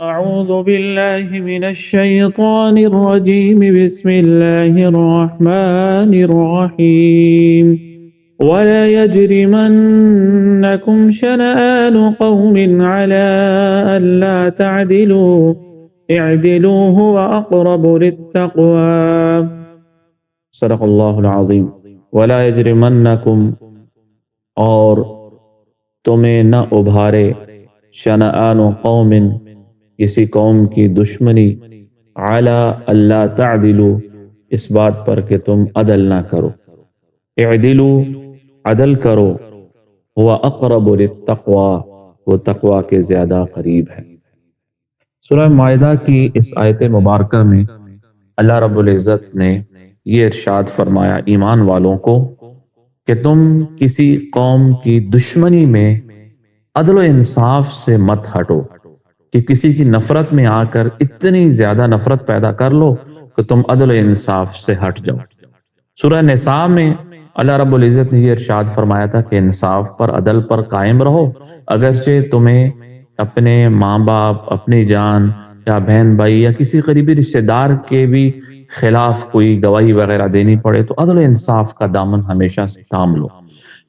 أعوذ بالله من الشيطان الرجيم. بسم الله الرحمن الرحيم. ولا يجرمنكم شنآن قوم على ألا تعدلوا اعدلوا هو أقرب للتقوى. صدق اللہ العظیم. ولا يجرمنكم، اور تمہیں نہ ابھارے، شنآن قوم، کسی قوم کی دشمنی، علی اللہ تعدلوا، اس بات پر کہ تم عدل نہ کرو، اعدلوا، عدل کرو، هو اقرب للتقوی، وہ تقوی کے زیادہ قریب ہے۔ سورہ مائدہ کی اس آیت مبارکہ میں اللہ رب العزت نے یہ ارشاد فرمایا ایمان والوں کو کہ تم کسی قوم کی دشمنی میں عدل و انصاف سے مت ہٹو، کہ کسی کی نفرت میں آ کر اتنی زیادہ نفرت پیدا کر لو کہ تم عدل و انصاف سے ہٹ جاؤ۔ سورہ نساء میں اللہ رب العزت نے یہ ارشاد فرمایا تھا کہ انصاف پر، عدل پر قائم رہو، اگرچہ تمہیں اپنے ماں باپ، اپنی جان یا بہن بھائی یا کسی قریبی رشتہ دار کے بھی خلاف کوئی گواہی وغیرہ دینی پڑے تو عدل و انصاف کا دامن ہمیشہ سے تھام لو۔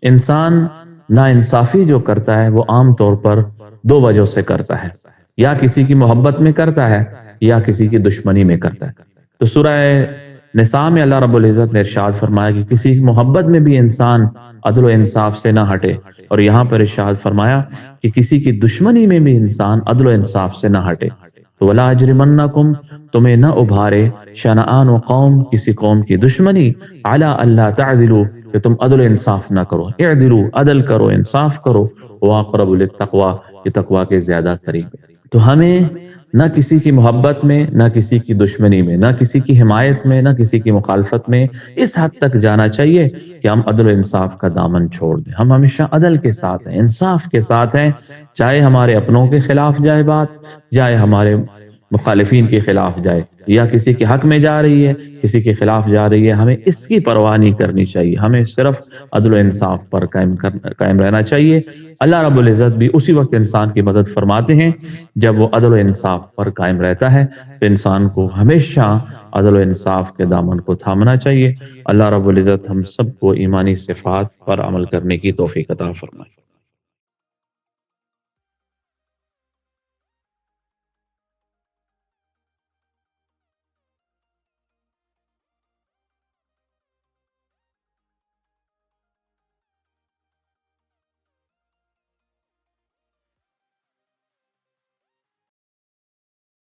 انسان نا انصافی جو کرتا ہے وہ عام طور پر دو وجہ سے کرتا ہے، یا کسی کی محبت میں کرتا ہے یا کسی کی دشمنی میں کرتا ہے۔ تو سورہ نساء میں اللہ رب العزت نے ارشاد فرمایا کہ کسی کی محبت میں بھی انسان عدل و انصاف سے نہ ہٹے، اور یہاں پر ارشاد فرمایا کہ کسی کی دشمنی میں بھی انسان عدل و انصاف سے نہ ہٹے۔ تو ولا اجرمنکم، تمہیں نہ ابھارے، شنآن قوم، کسی قوم کی دشمنی، علی اللہ تعدلوا، کہ تم عدل و انصاف نہ کرو، اعدلوا، عدل کرو، انصاف کرو، واقرب للتقوی، یہ تقوی کے زیادہ قریب ہے۔ تو ہمیں نہ کسی کی محبت میں، نہ کسی کی دشمنی میں، نہ کسی کی حمایت میں، نہ کسی کی مخالفت میں اس حد تک جانا چاہیے کہ ہم عدل و انصاف کا دامن چھوڑ دیں۔ ہم ہمیشہ عدل کے ساتھ ہیں، انصاف کے ساتھ ہیں، چاہے ہمارے اپنوں کے خلاف جائے بات، چاہے ہمارے مخالفین کے خلاف جائے، یا کسی کے حق میں جا رہی ہے، کسی کے خلاف جا رہی ہے، ہمیں اس کی پرواہ نہیں کرنی چاہیے، ہمیں صرف عدل و انصاف پر قائم رہنا چاہیے۔ اللہ رب العزت بھی اسی وقت انسان کی مدد فرماتے ہیں جب وہ عدل و انصاف پر قائم رہتا ہے، تو انسان کو ہمیشہ عدل و انصاف کے دامن کو تھامنا چاہیے۔ اللہ رب العزت ہم سب کو ایمانی صفات پر عمل کرنے کی توفیق عطا فرمائے۔